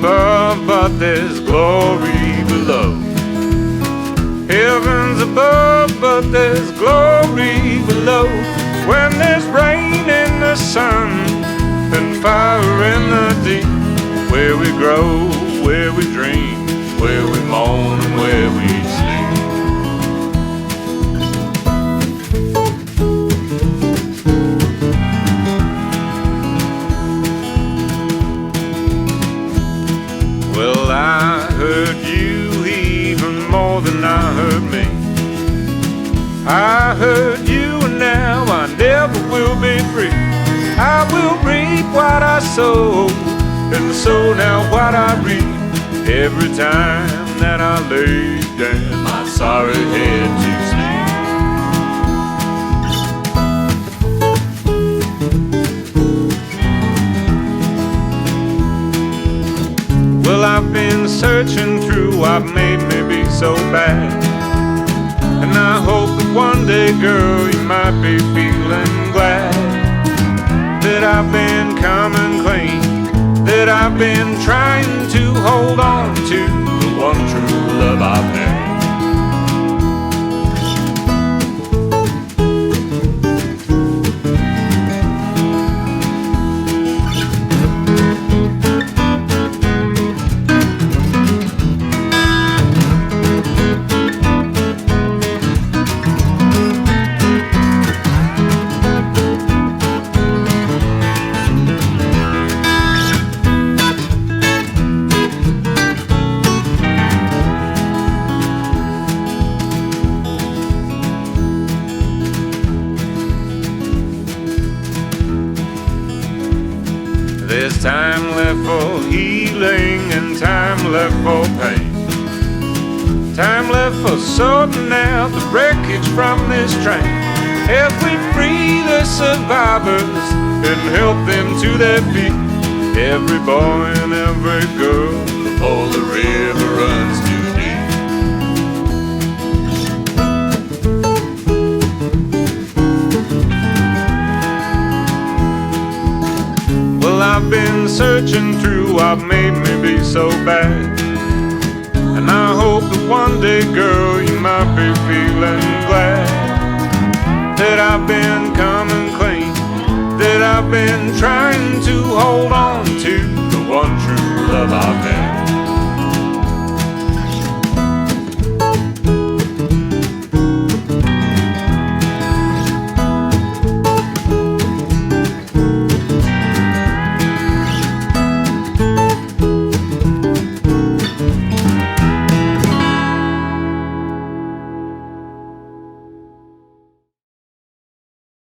above, but there's glory below. Heaven's above, but there's glory below. When there's rain in the sun and fire in the deep, where we grow, where we dream, where we moan and where we sleep. Well, I heard you even more than I heard me. I heard you and now I never will be free. I will reap what I sow, and sow now what I reap. Every time that I lay down my sorry head to sleep. Well, I've been searching through what made me be so bad, and I hope that one day, girl, you might be feeling glad that I've been coming clean, that I've been trying to hold on to the one true love I've had. There's time left for healing and time left for pain. Time left for sorting out the wreckage from this train. As we free the survivors and help them to their feet. Every boy and every girl before the river runs too deep. Well, I've been searching through what made me be so bad, and I hope that one day, girl, you might be feeling glad that I've been coming clean, that I've been trying to hold on to the one true love I've had.